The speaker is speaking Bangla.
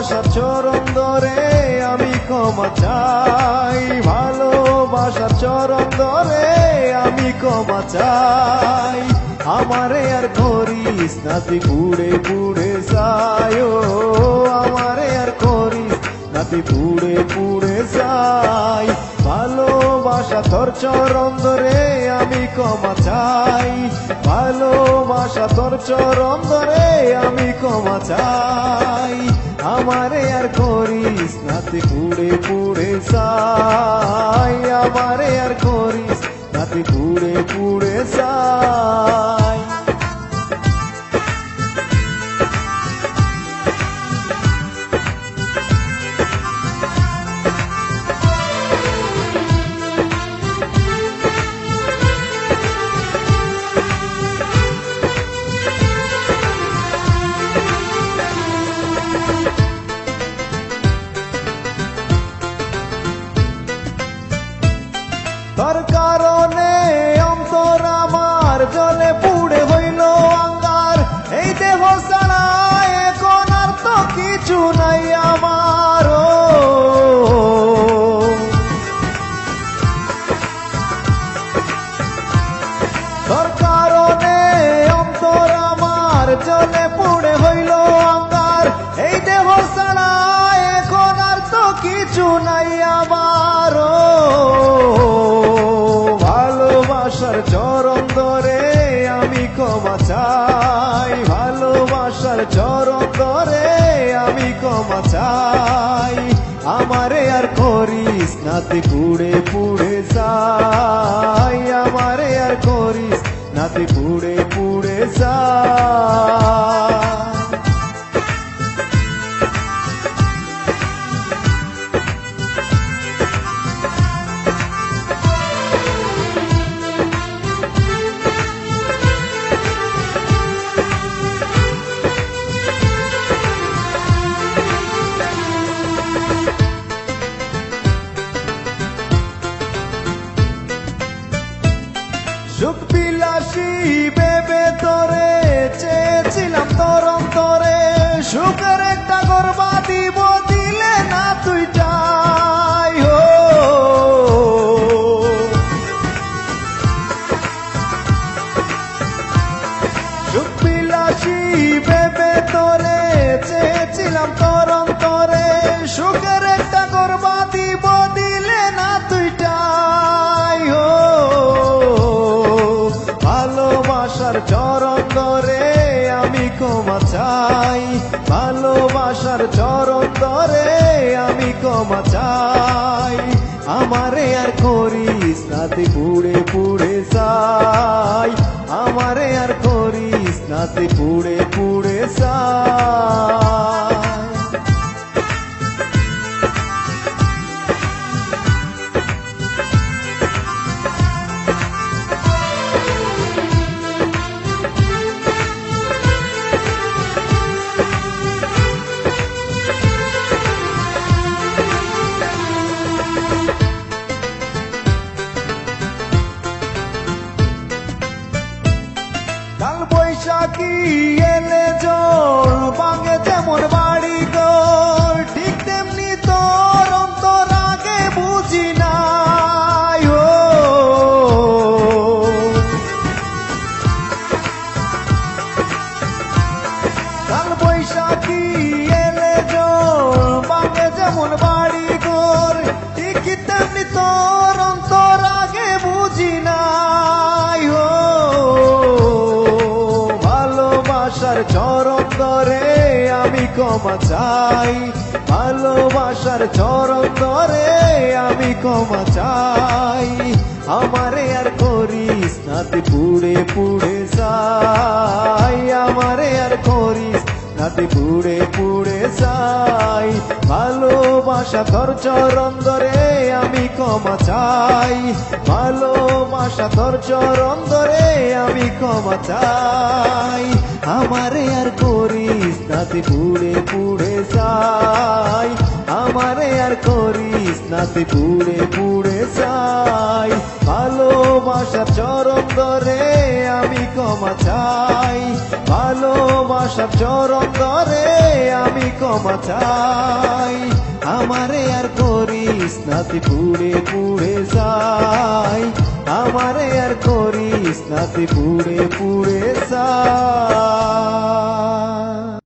ভালোবাসার চরণ ধরে আমি ক্ষমা চাই, ভালোবাসার চরণ ধরে আমি ক্ষমা চাই। আমারে আর করিস না তুই পুড়ে পুড়ে যাই, ও আমারে আর করিস না তুই পুড়ে পুড়ে যাই। ভালোবাসা তোর চরণ ধরে আমি ক্ষমা চাই, ভালোবাসা তোর চরণ ধরে আমি ক্ষমা চাই। আমারে আর করিস না তুই পুড়ে পুড়ে যাই, আমারে আর করিস না তুই পুড়ে পুড়ে যাই। তোর কারণে অন্তর আমার জলে পুড়ে হইল আঙ্গার, এই দেহ ছাড়া এখন আর তো কিছু নাই আমার। তোর কারণে অন্তর আমার জলে পুড়ে হইল আঙ্গার, এই দেহ ছাড়া এখন আর তো কিছু নাই আমার। ভালোবাসার চরণ ধরে আমি ক্ষমা চাই, ভালোবাসার চরণ ধরে আমি ক্ষমা চাই। আমারে আর করিস না তুই পুড়ে পুড়ে যাই, আমারে আর করিস না তুই পুড়ে পুড়ে যাই। সুখ বিলাসী ভেবে তোরে চেয়েছিলাম তোর অন্তরে, সুখের একটা গর্বা দিব দিলে না তুই চাই। সুখ বিলাসী ভেবে তোরে চেয়েছিলাম তোর অন্তরে, সুখের একটা গর্বা দিব দিলে না তুই চাই। ভালোবাসার চরণ ধরে আমি ক্ষমা চাই, ভালোবাসার চরণ ধরে আমি ক্ষমা চাই। আমারে আর করিস না তুই পুড়ে পুড়ে যাই, আমারে আর করিস না তুই পুড়ে পুড়ে যাই। কাল বৈশাখী এলে জল ভাঙে যেমন বাড়ি ঘর, ঠিক তেমনি তোর অন্তর আগে বুঝি নাই। কাল বৈশাখী এলে জল ভাঙে যেমন বাড়ি ঘর, ঠিক তেমনি তোর অন্তর আগে বুঝি নাই। ভালোবাসার চরণ ধরে আমি ক্ষমা চাই, ভালোবাসার চরণ ধরে আমি ক্ষমা চাই। আমারে আর করিস না তুই পুড়ে পুড়ে যাই, আমারে আর করিস না তুই পুড়ে পুড়ে যাই। ভালোবাসা তোর চরণ ধরে আমি ক্ষমা চাই, ভালোবাসা তোর চরণ ধরে আমি ক্ষমা চাই। আমারে আর করিস না তুই পুড়ে পুড়ে যাই, আমারে আর করিস না তুই পুড়ে পুড়ে যাই। ভালোবাসার চরণ ধরে আমি ক্ষমা চাই, ভালোবাসার চরণ তরে আমি ক্ষমা চাই, আমারে আর করিস নাতি পুড়ে পুড়ে যাই, আমারে আর করিস নাতি পুড়ে পুড়ে যাই।